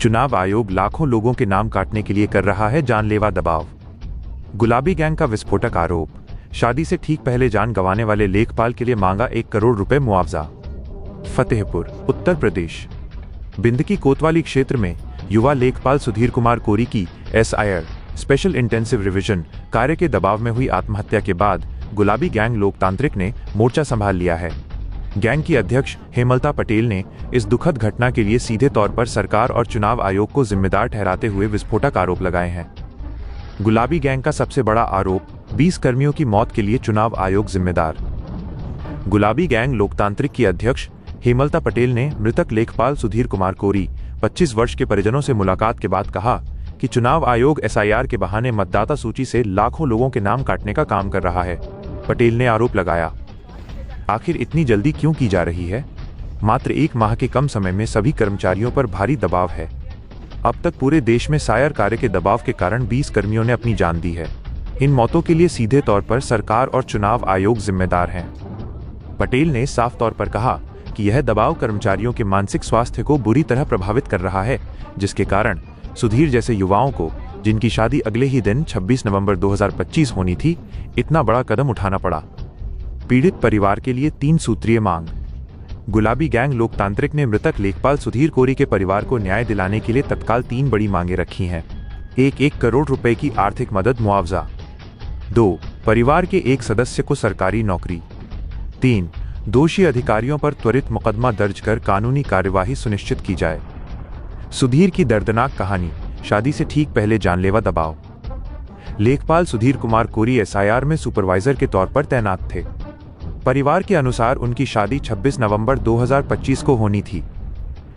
चुनाव आयोग लाखों लोगों के नाम काटने के लिए कर रहा है जानलेवा दबाव। गुलाबी गैंग का विस्फोटक आरोप। शादी से ठीक पहले जान गंवाने वाले लेखपाल के लिए मांगा 1 करोड़ रुपए मुआवजा। फतेहपुर, उत्तर प्रदेश। बिंदकी कोतवाली क्षेत्र में युवा लेखपाल सुधीर कुमार कोरी की SIR स्पेशल इंटेंसिव रिवीजन कार्य के दबाव में हुई आत्महत्या के बाद गुलाबी गैंग लोकतांत्रिक ने मोर्चा संभाल लिया है। गैंग की अध्यक्ष हेमलता पटेल ने इस दुखद घटना के लिए सीधे तौर पर सरकार और चुनाव आयोग को जिम्मेदार ठहराते हुए विस्फोटक आरोप लगाए हैं। गुलाबी गैंग का सबसे बड़ा आरोप 20 कर्मियों की मौत के लिए चुनाव आयोग जिम्मेदार। गुलाबी गैंग लोकतांत्रिक की अध्यक्ष हेमलता पटेल ने मृतक लेखपाल सुधीर कुमार कोरी 25 वर्ष के परिजनों से मुलाकात के बाद कहा कि चुनाव आयोग SIR के बहाने मतदाता सूची से लाखों लोगों के नाम काटने का काम कर रहा है। पटेल ने आरोप लगाया, आखिर इतनी जल्दी क्यों की जा रही है? मात्र 1 माह के कम समय में सभी कर्मचारियों पर भारी दबाव है। अब तक पूरे देश में SIR कार्य के दबाव के कारण 20 कर्मियों ने अपनी जान दी है। इन मौतों के लिए सीधे तौर पर सरकार और चुनाव आयोग जिम्मेदार हैं। पटेल ने साफ तौर पर कहा कि यह दबाव कर्मचारियों के मानसिक स्वास्थ्य को बुरी तरह प्रभावित कर रहा है, जिसके कारण सुधीर जैसे युवाओं को, जिनकी शादी अगले ही दिन 26 नवंबर 2025 होनी थी, इतना बड़ा कदम उठाना पड़ा। पीड़ित परिवार के लिए 3 सूत्रीय मांग। गुलाबी गैंग लोकतांत्रिक ने मृतक लेखपाल सुधीर कोरी के परिवार को न्याय दिलाने के लिए तत्काल 3 बड़ी मांगे रखी हैं। 1 करोड़ रुपए की आर्थिक मदद मुआवजा। 2 परिवार के एक सदस्य को सरकारी नौकरी। 3 दोषी अधिकारियों पर त्वरित मुकदमा दर्ज कर कानूनी कार्यवाही सुनिश्चित की जाए। सुधीर की दर्दनाक कहानी। शादी से ठीक पहले जानलेवा दबाव। लेखपाल सुधीर कुमार कोरी SIR में सुपरवाइजर के तौर पर तैनात थे। परिवार के अनुसार उनकी शादी 26 नवंबर 2025 को होनी थी।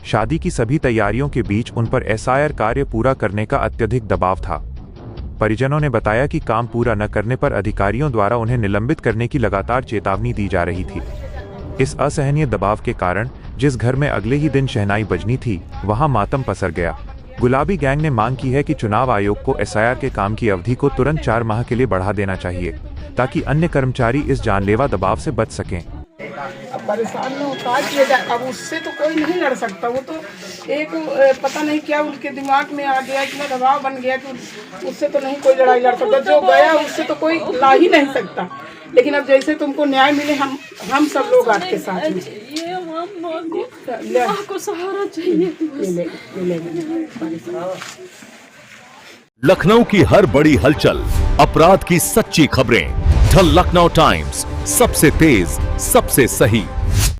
शादी की सभी तैयारियों के बीच उन पर SIR कार्य पूरा करने का अत्यधिक दबाव था। परिजनों ने बताया कि काम पूरा न करने पर अधिकारियों द्वारा उन्हें निलंबित करने की लगातार चेतावनी दी जा रही थी। इस असहनीय दबाव के कारण जिस घर में अगले ही दिन शहनाई बजनी थी, वहां मातम पसर गया। गुलाबी गैंग ने मांग की है कि चुनाव आयोग को SIR के काम की अवधि को तुरंत 4 माह के लिए बढ़ा देना चाहिए, ताकि अन्य कर्मचारी इस जानलेवा दबाव से बच सकें। अब परेशान में उतार किया जाए, अब उससे तो कोई नहीं लड़ सकता। वो तो एक पता नहीं क्या उनके दिमाग में आ गया, इतना दबाव बन गया कि उससे तो नहीं कोई लड़ाई लड़ सकता। जो गया उससे तो कोई ला ही नहीं सकता। लेकिन अब जैसे तुमको न्याय मिले, हम सब लोग आपके साथ हैं। को सहारा चाहिए। लखनऊ की हर बड़ी हलचल, अपराध की सच्ची खबरें, द लखनऊ टाइम्स, सबसे तेज, सबसे सही।